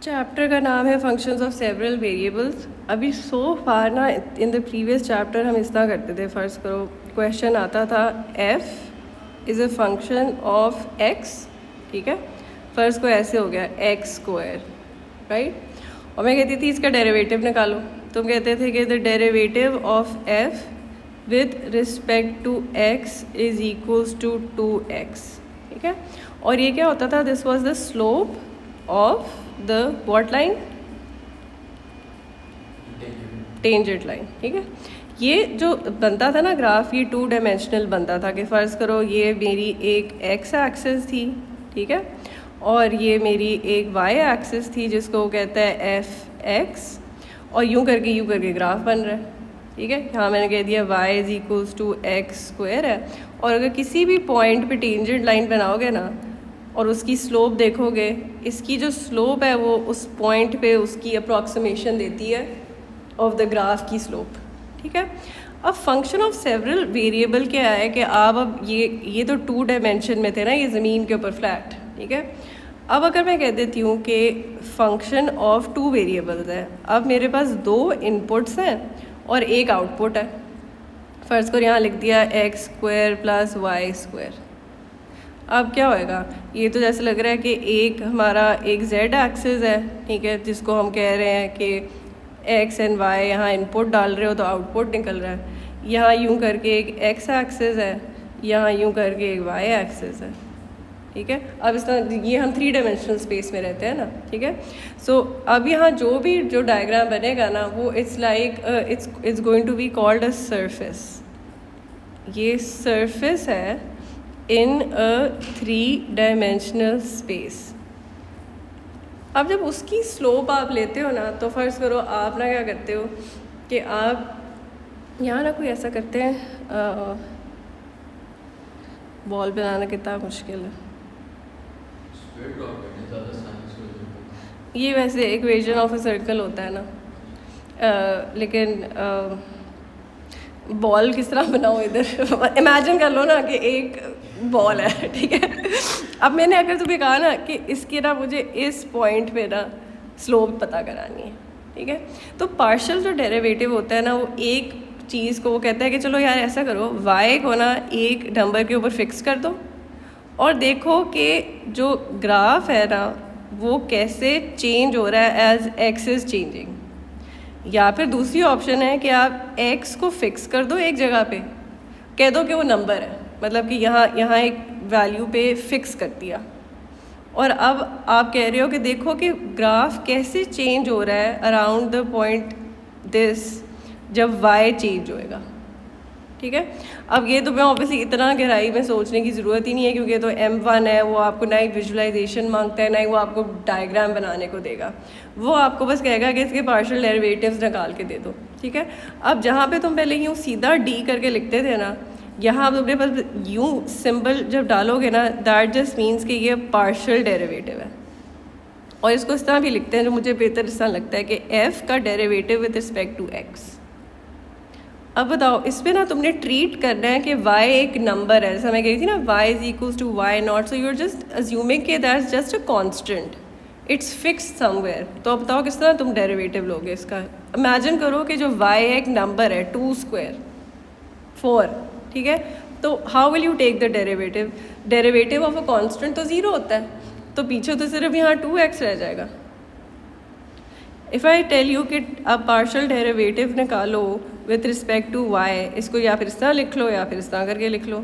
Chapter का नाम है फंक्शंस ऑफ सेवरल वेरिएबल्स। अभी सो फार ना इन द प्रीवियस चैप्टर हम इस तरह करते थे। फ़र्ज़ करो क्वेश्चन आता था f is a function of x, ठीक है। फ़र्ज़ को ऐसे हो गया x स्क्वायर, राइट। और मैं कहती थी इसका डेरिवेटिव निकालो। तुम कहते थे कि the derivative of f with respect to x is equals to 2x, ठीक है। और ये क्या होता था, this was the slope of the what line, tangent line, ठीक है। ये जो बनता था ना ग्राफ, ये 2 डायमेंशनल बनता था कि फ़र्ज़ करो ये मेरी एक x एक्सिस थी, ठीक है, और ये मेरी एक y एक्सिस थी जिसको वो कहता है f(x), और यूँ करके ग्राफ बन रहा है, ठीक है। यहाँ मैंने कह दिया y is equals to x square है। और अगर किसी भी पॉइंट पे टेंजेंट लाइन बनाओगे ना और उसकी स्लोप देखोगे, इसकी जो स्लोप है वो उस पॉइंट पे उसकी अप्रॉक्सीमेशन देती है ऑफ द ग्राफ की स्लोप, ठीक है। अब फंक्शन ऑफ सेवरल वेरिएबल क्या है कि आप अब ये तो 2 डायमेंशन में थे ना, ये ज़मीन के ऊपर फ्लैट, ठीक है। अब अगर मैं कह देती हूँ कि फंक्शन ऑफ 2 वेरिएबल्स है, अब मेरे पास 2 इनपुट्स हैं और एक आउटपुट है। फ़र्ज़ को यहाँ लिख दिया x square plus y square. अब क्या होएगा, ये तो जैसे लग रहा है कि एक हमारा एक z एक्सिस है, ठीक है, जिसको हम कह रहे हैं कि x एंड y यहाँ इनपुट डाल रहे हो तो आउटपुट निकल रहा है। यहाँ यूँ करके एक x एक्सिस है, यहाँ यूँ करके एक y एक्सिस है, ठीक है। अब इस तरह ये हम 3 डायमेंशनल स्पेस में रहते हैं ना, ठीक है। सो अब यहाँ जो डायग्राम बनेगा ना वो it's like it's going to be called a surface. ये सरफेस है इन अ 3 डायमेंशनल स्पेस। अब जब उसकी स्लोप आप लेते हो ना तो फ़र्ज़ करो आप ना क्या करते हो कि आप यहाँ ना कोई ऐसा करते हैं, बॉल बनाना कितना मुश्किल है। ये वैसे इक्वेशन ऑफ अ सर्कल होता है ना, लेकिन बॉल किस तरह बनाओ इधर इमेजिन कर लो ना कि एक बॉल है, ठीक है। अब मैंने अगर तुम्हें कहा ना कि इसके ना मुझे इस पॉइंट पे ना स्लोप पता करानी है, ठीक है, तो पार्शियल जो डेरिवेटिव होता है ना वो एक चीज़ को वो कहता है कि चलो यार ऐसा करो, y को ना एक नंबर के ऊपर फिक्स कर दो और देखो कि जो ग्राफ है ना वो कैसे चेंज हो रहा है एज x इज़ चेंजिंग। या फिर दूसरी ऑप्शन है कि आप x को फिक्स कर दो एक जगह पे, कह दो कि वो नंबर है, मतलब कि यहाँ एक वैल्यू पे फिक्स कर दिया, और अब आप कह रहे हो कि देखो कि ग्राफ कैसे चेंज हो रहा है अराउंड द पॉइंट दिस जब y चेंज होएगा, ठीक है। अब ये तो मैं ऑब्वियसली इतना गहराई में सोचने की ज़रूरत ही नहीं है क्योंकि ये तो M1 है, वो आपको ना ही विजुलाइजेशन मांगता है ना ही वो आपको डायग्राम बनाने को देगा, वो आपको बस कहेगा कि इसके पार्शियल डेरिवेटिव्स निकाल के दे दो, ठीक है। अब जहाँ पे तुम पहले यूँ सीधा D करके लिखते थे ना, यहाँ अब तुमने बस यूँ सिंबल जब डालोगे ना दैट जस्ट मीन्स कि ये पार्शियल डेरिवेटिव है। और इसको इस तरह भी लिखते हैं जो मुझे बेहतर इस तरह लगता है कि f का derivative with respect to x। अब बताओ इस पर ना तुमने ट्रीट करना है कि y एक नंबर है, जैसा मैं कह रही थी ना y is equals to y naught, so you are just assuming कि that's just a constant, it's fixed somewhere. तो अब बताओ किस तरह तुम डेरिवेटिव लोगे इसका। इमेजिन करो कि जो y एक नंबर है 2 स्क्वायर 4, ठीक है, तो how will you take the derivative. Derivative of a constant तो 0 होता है, तो पीछे तो सिर्फ यहाँ 2x रह जाएगा। इफ़ आई टेल यू कि आप पार्शियल डेरिवेटिव निकालो विथ रिस्पेक्ट टू y, इसको या फिर इस तरह लिख लो या फिर इस तरह करके लिख लो,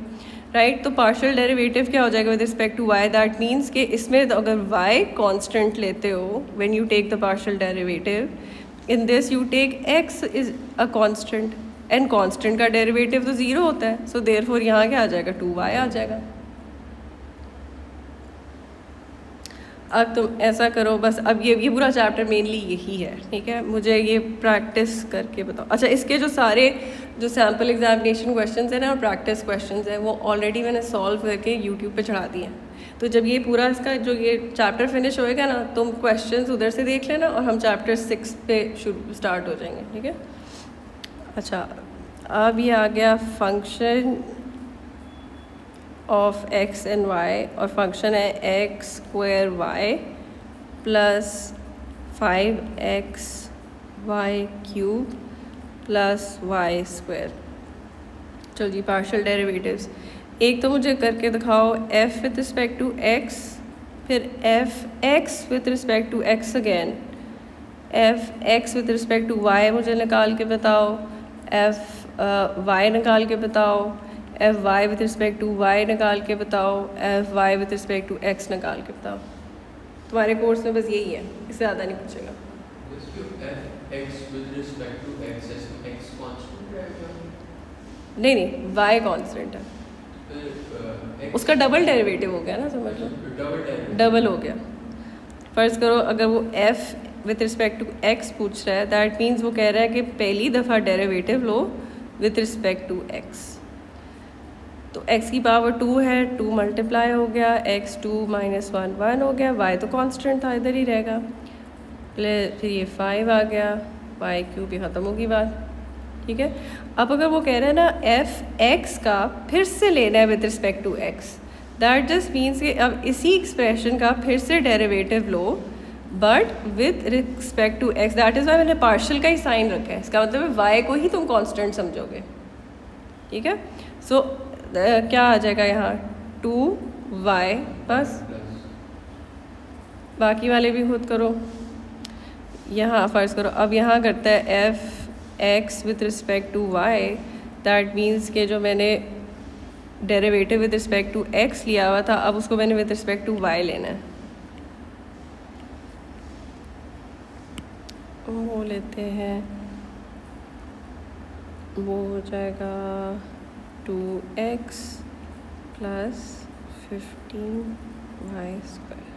राइट। तो पार्शियल डेरिवेटिव क्या हो जाएगा with respect to y, that means कि इसमें अगर y कांस्टेंट लेते हो when you take the partial derivative, in this you take x is a constant and constant का डेरिवेटिव तो 0 होता है, सो देयरफॉर यहाँ क्या आ जाएगा 2y आ जाएगा। अब तुम ऐसा करो बस, अब ये पूरा चैप्टर मेनली यही है, ठीक है। मुझे ये प्रैक्टिस करके बताओ। अच्छा, इसके जो सारे जो सैम्पल एग्जामिनेशन क्वेश्चंस हैं ना और प्रैक्टिस क्वेश्चंस हैं वो ऑलरेडी मैंने सॉल्व करके यूट्यूब पे चढ़ा दिए हैं। तो जब ये पूरा इसका जो ये चैप्टर फिनिश होएगा ना तुम क्वेश्चंस उधर से देख लेना और हम चैप्टर 6 पे स्टार्ट हो जाएंगे, ठीक है। अच्छा, अब ये आ गया function of x and y, और फंक्शन है x square y plus 5xy³ plus y square. चलो जी, पार्शियल डेरिवेटिव्स एक तो मुझे करके दिखाओ f with respect to x, फिर f(x) with respect to x again, f(x) with respect to y मुझे निकाल के बताओ, f(y) निकाल के बताओ, f(y) with respect to y निकाल के बताओ, f(y) with respect to x निकाल के बताओ। तुम्हारे कोर्स में बस यही है, इससे ज़्यादा नहीं पूछेगा। नहीं, y कांस्टेंट है, उसका डबल डेरिवेटिव हो गया ना, समझ लो, डबल हो गया। फ़र्ज़ करो अगर वो f with respect to x पूछ रहा है, दैट मीन्स वो कह रहा है कि पहली दफ़ा डेरिवेटिव लो विथ रिस्पेक्ट टू x। तो x की पावर 2 है, 2 मल्टीप्लाई हो गया, x2 - 1 1 हो गया, y तो कांस्टेंट था, इधर ही रहेगा। फिर ये 5 आ गया, y³ भी ख़त्म होगी बात, ठीक है। अब अगर वो कह रहा है ना f(x) का फिर से लेना है with respect to x, that just means कि अब इसी एक्सप्रेशन का फिर से डेरिवेटिव लो but with respect to x। That is why मैंने पार्शियल का ही साइन रखा है, इसका मतलब है y को ही तुम कांस्टेंट समझोगे, ठीक है। सो क्या आ जाएगा यहाँ 2y बस, बाकी वाले भी खुद करो। यहाँ फ़र्ज़ करो अब यहाँ करता है f(x) with respect to y, that means के जो मैंने derivative with respect to x लिया हुआ था, अब उसको मैंने विथ रिस्पेक्ट टू y लेना है। वो लेते हैं, वो हो जाएगा 2x प्लस 15y स्क्वायर।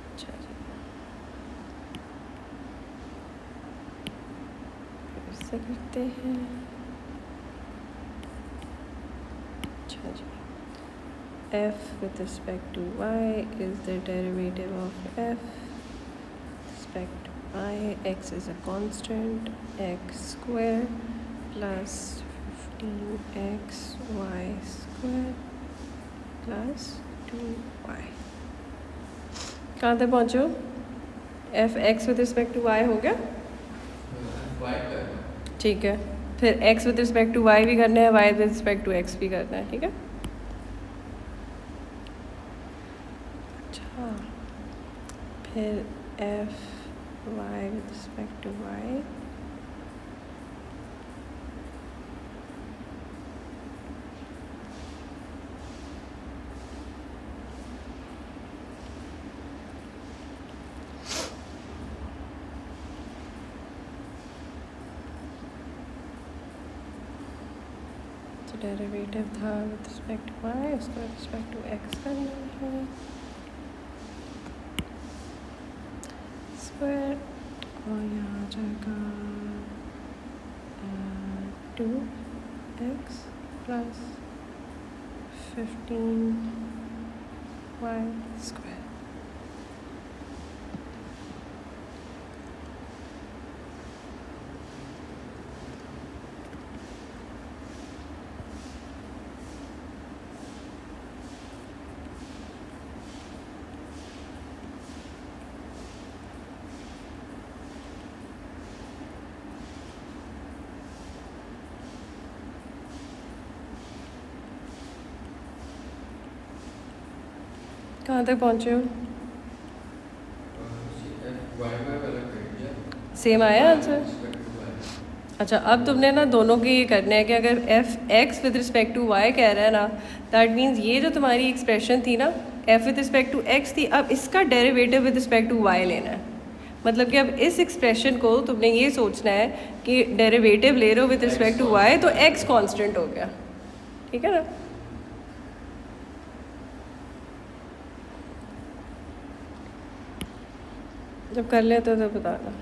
अच्छा जी, फिर से करते हैं। अच्छा जी, f with respect to y is the derivative of f respect to y, x is a constant, x square plus 15xy square plus 2y। कहाँ तक पहुँचो? f(x) with respect to y हो गया, ठीक है। फिर x with respect to y भी करना है, y with respect to x भी करना है, ठीक है। अच्छा, फिर f(y) with respect to y derivative था विथ रिस्पेक्ट टू y, उसको विथ रिस्पेक्ट टू x करना है, स्क्वायर, और यहाँ आ जाएगा 2x प्लस 15y स्क्वायर। कहाँ तक पहुँचे हो? सेम आया आंसर? अच्छा, अब तुमने ना दोनों के ये करना है कि अगर f(x) with respect to y कह रहा है ना, दैट मीन्स ये जो तुम्हारी एक्सप्रेशन थी ना f with respect to x थी, अब इसका derivative with respect to y लेना है। मतलब कि अब इस एक्सप्रेशन को तुमने ये सोचना है कि डेरिवेटिव ले रहे हो विद रिस्पेक्ट टू y, तो x कांस्टेंट हो गया, ठीक है ना। जब कर लेते हो तो बताना।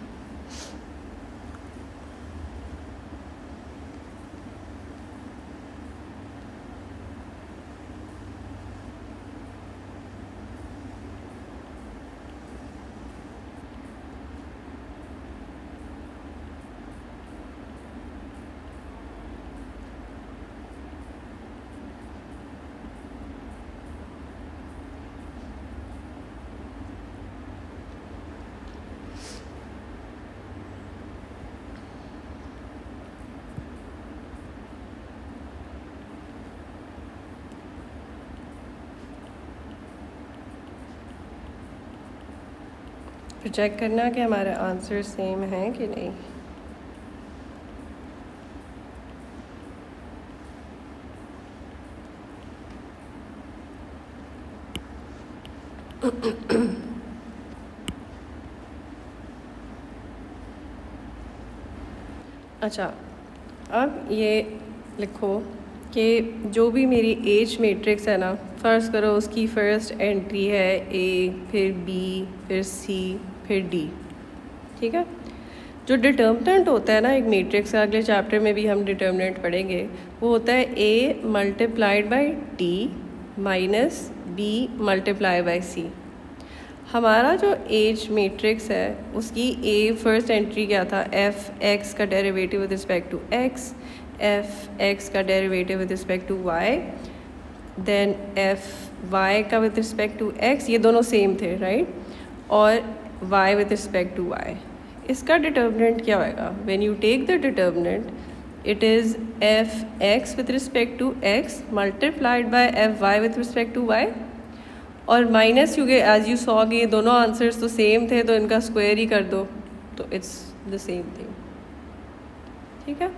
फिर चेक करना कि हमारा आंसर सेम है कि नहीं। अच्छा, अब ये लिखो कि जो भी मेरी एज मैट्रिक्स है ना, फ़र्ज़ करो उसकी फ़र्स्ट एंट्री है ए, फिर बी, फिर सी, फिर डी, ठीक है। जो डिटर्मिनेंट होता है ना एक मैट्रिक्स का, अगले चैप्टर में भी हम डिटर्मिनेंट पढ़ेंगे, वो होता है A multiplied by D minus B multiply by C. हमारा जो एज मैट्रिक्स है उसकी ए फर्स्ट एंट्री क्या था, एफ एक्स का derivative with respect to x, f x का derivative with respect to y, then f y का विद रिस्पेक्ट टू एक्स, ये दोनों सेम थे राइट, और y with respect to y. इसका डिटर्मिनेंट क्या होएगा, when you take the determinant it is f x with respect to x multiplied by f y with respect to y, और minus क्योंकि as you saw कि दोनों answers तो same थे तो इनका स्क्वायर ही कर दो तो इट्स द सेम थिंग, ठीक है।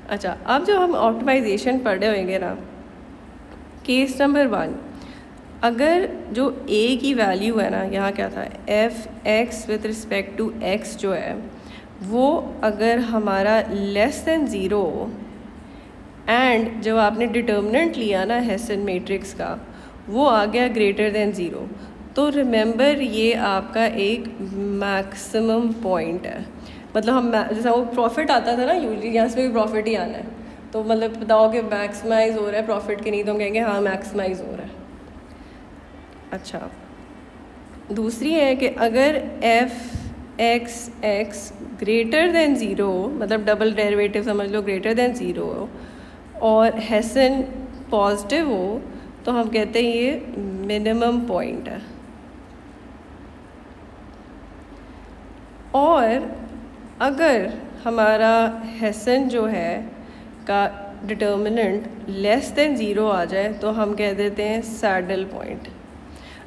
अच्छा, अब जब हम ऑप्टिमाइजेशन पढ़ रहे होंगे ना, केस नंबर 1, अगर जो ए की वैल्यू है ना, यहाँ क्या था, f x with respect to x जो है वो अगर हमारा लेस देन ज़ीरो एंड जब आपने डिटर्मिनेंट लिया ना हेसन मैट्रिक्स का वो आ गया ग्रेटर देन ज़ीरो, तो रिमेंबर ये आपका एक मैक्सिमम पॉइंट है। मतलब हम जैसा वो प्रॉफिट आता था ना यूजली, यहाँ से भी प्रॉफिट ही आना है, तो मतलब बताओ कि मैक्सिमाइज़ हो रहा है प्रॉफिट के, नहीं तो हम कहेंगे हाँ मैक्सिमाइज़ हो रहा है। अच्छा, दूसरी है कि अगर F x x greater than zero, मतलब डबल डेरिवेटिव समझ लो ग्रेटर देन ज़ीरो, और हेसन पॉजिटिव हो, तो हम कहते हैं ये मिनिमम पॉइंट है। और अगर हमारा हेसन जो है का डिटर्मिनेंट लेस देन ज़ीरो आ जाए तो हम कह देते हैं सैडल पॉइंट।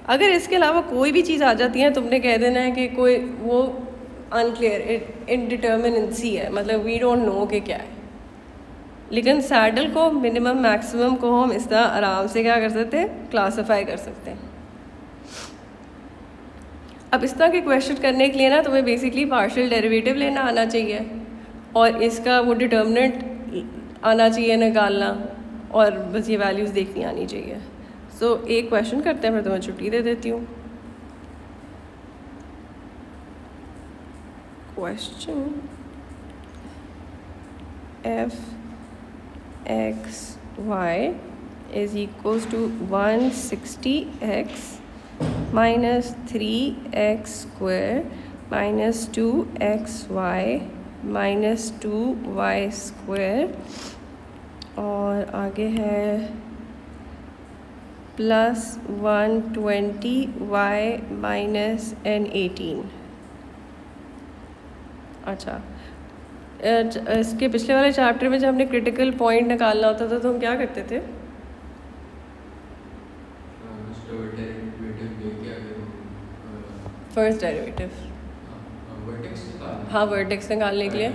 अगर इसके अलावा कोई भी चीज़ आ जाती है तुमने कह देना है कि कोई वो अनक्लियर इनडिटर्मिनेंसी है, मतलब वी डोंट नो कि क्या है। लेकिन सैडल को मिनिमम मैक्सिमम को हम इस तरह आराम से क्या कर सकते हैं, क्लासिफाई कर सकते हैं। अब इस तरह के क्वेश्चन करने के लिए ना तुम्हें बेसिकली पार्शियल डेरिवेटिव लेना आना चाहिए और इसका वो डिटर्मिनेंट आना चाहिए निकालना, और बस ये वैल्यूज़ देखनी आनी चाहिए। सो एक क्वेश्चन करते हैं, मैं तुम्हें छुट्टी दे देती हूँ। Question f x y is equals to 160x minus 3x square minus 2xy minus 2y square, और आगे है प्लस 120y माइनस n18। अच्छा, इसके पिछले वाले चैप्टर में जब हमने क्रिटिकल पॉइंट निकालना होता था तो हम क्या करते थे, फर्स्ट डेरिवेटिव, हाँ वर्टेक्स निकालने के लिए,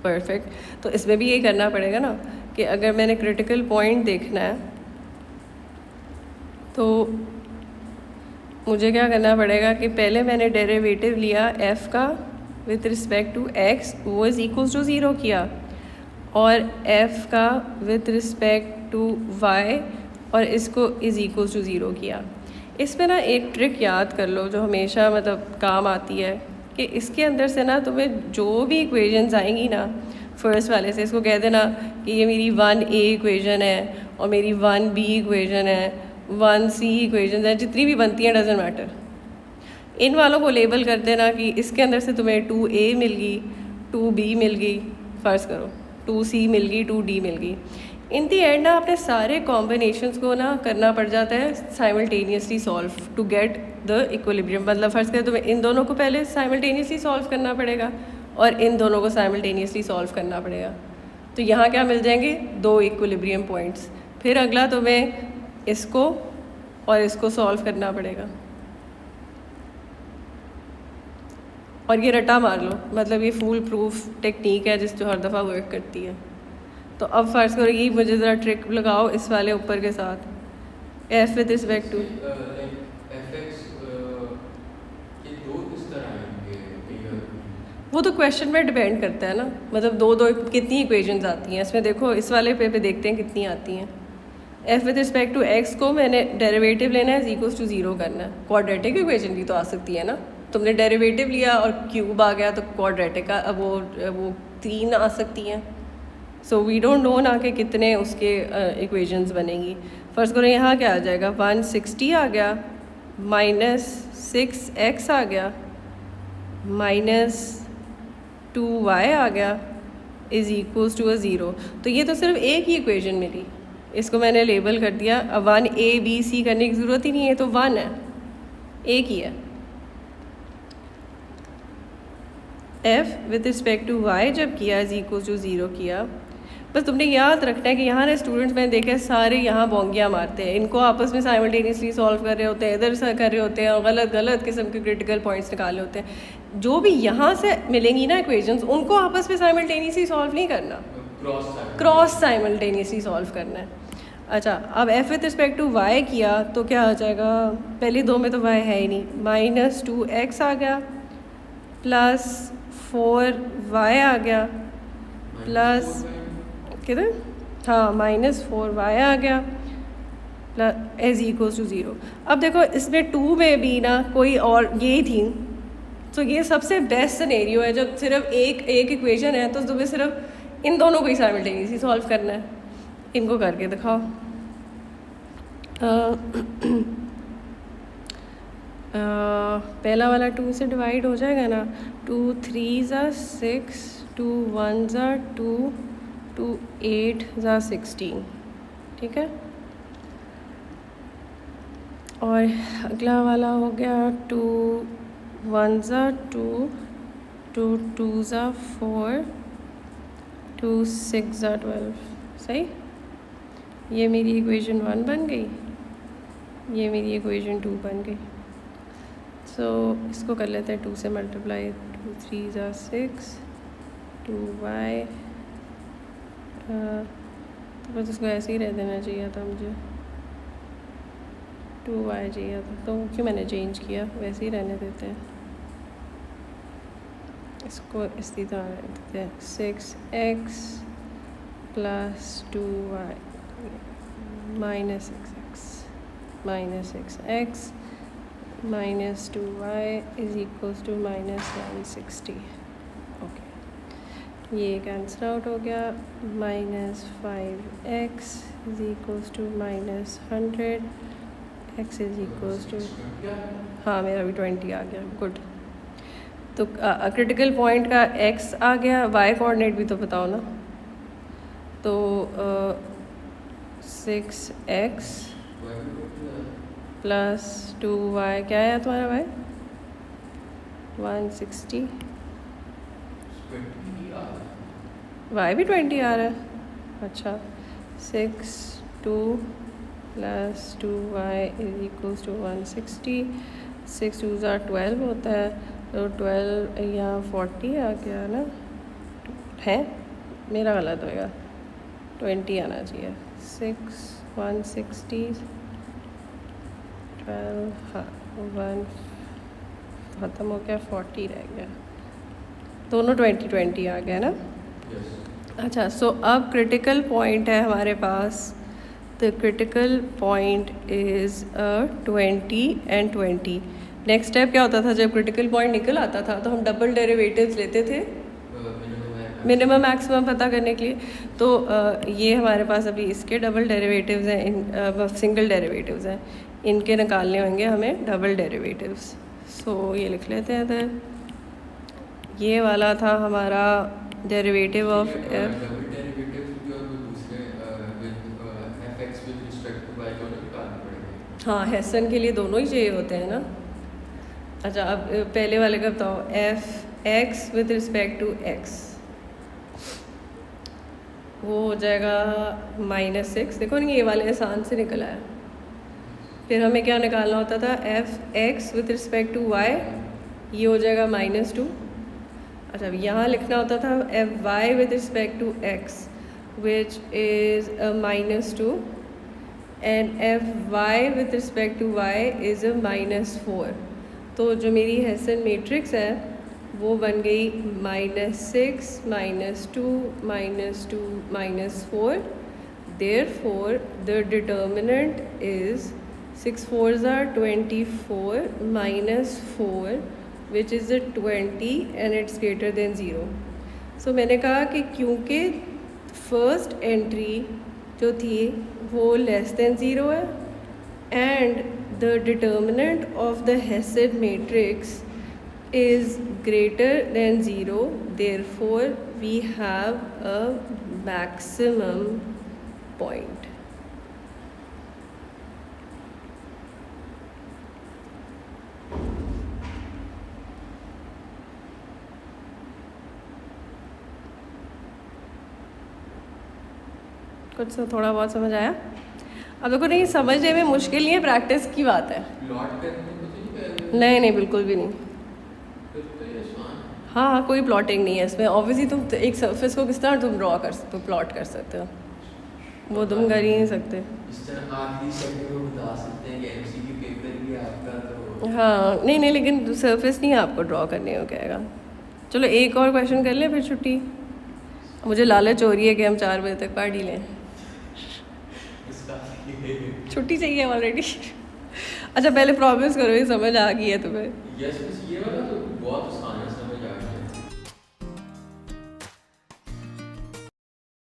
परफेक्ट। तो इसमें भी यही करना पड़ेगा ना कि अगर मैंने क्रिटिकल पॉइंट देखना है तो मुझे क्या करना पड़ेगा कि पहले मैंने डेरिवेटिव लिया f का विथ रिस्पेक्ट टू x, वो इज़ इक्वल्स टू ज़ीरो किया, और f का विथ रिस्पेक्ट टू y और इसको इज़ इक्वल्स टू ज़ीरो किया। इसमें ना एक ट्रिक याद कर लो जो हमेशा मतलब काम आती है कि इसके अंदर से ना तुम्हें जो भी इक्वेशंस आएंगी ना फर्स्ट वाले से, इसको कह देना कि ये मेरी 1a इक्वेशन है और मेरी 1b इक्वेशन है, 1c इक्वेशन है, जितनी भी बनती हैं डजेंट मैटर, इन वालों को लेबल कर देना कि इसके अंदर से तुम्हें 2a मिल गई, 2b मिल गई, फ़र्ज़ करो 2c मिल गई, 2d मिल गई। इन दी एंड ना अपने सारे कॉम्बिनेशंस को ना करना पड़ जाता है simultaneously solve to get the equilibrium. मतलब फ़र्ज़ करें तुम्हें इन दोनों को पहले साइमल्टेनियसली सॉल्व करना पड़ेगा और इन दोनों को साइमल्टेनियसली सॉल्व करना पड़ेगा, तो यहाँ क्या मिल जाएंगे, 2 इक्विलिब्रियम पॉइंट्स। फिर अगला तुम्हें इसको और इसको सॉल्व करना पड़ेगा। और ये रटा मार लो, मतलब ये फूल प्रूफ टेक्निक है जो हर दफ़ा वर्क करती है। तो अब फ़र्ज़ करो कि मुझे ज़रा ट्रिक लगाओ इस वाले ऊपर के साथ, एफ विद रिस्पेक्ट टू वो तो क्वेश्चन पे डिपेंड करता है ना, मतलब दो दो कितनी इक्वेशंस आती हैं इसमें। देखो इस वाले पे देखते हैं कितनी आती हैं। F with respect to x को मैंने डेरिवेटिव लेना है, इक्वल्स टू ज़ीरो करना है। क्वाड्रेटिक इक्वेशन भी तो आ सकती है ना, तुमने डेरिवेटिव लिया और क्यूब आ गया तो क्वाड्रेटिक का वो 3 आ सकती हैं। सो वी डोंट नो ना कि कितने उसके इक्वेशंस बनेंगी। फर्स्ट करो यहाँ क्या आ जाएगा, 160 आ गया, -6x आ गया, -2y आ गया, इज़ इक्वल्स टू 0। तो ये तो सिर्फ एक ही इक्वेशन मिली, इसको मैंने लेबल कर दिया। अब 1 A B C करने की ज़रूरत ही नहीं है, तो 1 है, एक ही है। f with respect to y जब किया इज़ इक्वल्स टू 0 किया, बस तुमने याद रखना है कि यहाँ ना स्टूडेंट्स मैंने देखे सारे यहाँ बोंगियाँ मारते हैं, इनको आपस में साइमल्टेनियसली सॉल्व कर रहे होते हैं, इधर से कर रहे होते हैं और गलत गलत किस्म के क्रिटिकल पॉइंट्स निकाले होते हैं। जो भी यहाँ से मिलेंगी ना इक्वेशंस, उनको आपस में साइमल्टेनियसली सॉल्व नहीं करना, क्रॉस साइमल्टेनियसली सॉल्व करना है। अच्छा, अब f with respect to y किया तो क्या आ जाएगा, पहले दो में तो y है ही नहीं, -2x आ गया, +4y आ गया, प्लस किधर, हाँ -4y आ गया, प्लस एज इक्वल्स टू 0। अब देखो इसमें 2 में भी ना कोई और ये थी, तो ये सबसे बेस्ट सिनेरियो है जब सिर्फ एक इक्वेशन है, तो तुम्हें सिर्फ इन दोनों को ही साइमल्टेनियसली सॉल्व करना है। इनको करके दिखाओ। पहला वाला 2 से डिवाइड हो जाएगा ना, 2 3 6, 2 1 2, 2 8 16, ठीक है। और अगला वाला हो गया 2 1 2, 2 2 4, 2 6 12, सही। ये मेरी इक्वेशन 1 बन गई, ये मेरी इक्वेशन 2 बन गई। सो इसको कर लेते हैं 2 से मल्टीप्लाई, 2 3 6, 2y, तो बस इसको ऐसे ही रह देना चाहिए था मुझे, 2y चाहिए था, तो क्यों मैंने चेंज किया, वैसे ही रहने देते हैं। इसको इसी तरह रह देते हैं, 6x + 2y -6x -2y is equals to -160। Okay, ये कैंसिल आउट हो गया, -5x is equals to -100, x is equals to, हाँ मेरा भी 20 आ गया, गुड। तो क्रिटिकल पॉइंट का x आ गया, y कोऑर्डिनेट भी तो बताओ ना, तो 6x + 2y क्या है तुम्हारा y, 160, y भी 20 आ रहा है, अच्छा। 6 2 + 2y इज़ इक्वल्स टू 160, 6 2 12 होता है, तो 12 यहाँ 40 आ गया ना, है मेरा गलत होएगा, 20 आना चाहिए। 6 160 12, हाँ 1 ख़त्म हो गया, 40 रह गया, दोनों 20 आ गया ना। अच्छा, सो अब क्रिटिकल पॉइंट है हमारे पास, the critical point is 20 and 20। Next step क्या होता था, जब क्रिटिकल पॉइंट निकल आता था तो हम डबल डेरिवेटिव्स लेते थे मिनिमम मैक्सिमम पता करने के लिए। तो ये हमारे पास अभी इसके डबल डेरिवेटिव्स हैं, सिंगल डेरिवेटिव्स हैं, इनके निकालने होंगे हमें डबल डेरिवेटिव्स। सो ये लिख लेते हैं इधर, ये वाला था हमारा डेरिवेटिव ऑफ एफ, हाँ हेसन के लिए दोनों ही चाहिए होते हैं ना। अच्छा, अब पहले वाले का बताओ, f x with respect to x, वो हो जाएगा -6। देखो ना ये वाले आसान से निकला है। फिर हमें क्या निकालना होता था, f x with respect to y, ये हो जाएगा -2। अच्छा, अब यहाँ लिखना होता था f y with respect to x which is -2 and f y with respect to y is -4। तो जो मेरी हेसन मैट्रिक्स है वो बन गई -6 -2 -2 -4। Therefore the determinant is 6 4s are 24 -4 which is a 20 and it's greater than 0। So मैंने कहा कि क्योंकि फर्स्ट एंट्री जो थी वो लेस देन 0 है and the determinant of the Hessian matrix is greater than 0, therefore we have a maximum point। कुछ थोड़ा बहुत समझ आया? अब देखो, नहीं समझने में मुश्किल नहीं है, प्रैक्टिस की बात है। नहीं नहीं, बिल्कुल भी नहीं। हाँ हाँ, कोई प्लॉटिंग नहीं है इसमें। ऑब्वियसली तुम एक सरफेस को किस तरह तुम ड्रॉ कर सकते हो, प्लॉट कर सकते हो, वो तुम कर ही नहीं सकते। हाँ नहीं नहीं, लेकिन सरफेस नहीं आपको ड्रॉ करने हो कहेगा। चलो एक और क्वेश्चन कर लें फिर छुट्टी। मुझे लालच हो रही है कि हम 4 बजे तक पढ़ ही लें। छुट्टी चाहिए ऑलरेडी। अच्छा पहले प्रॉमिस करो ये समझ आ गई है तुम्हें? यस, ये वाला तो बहुत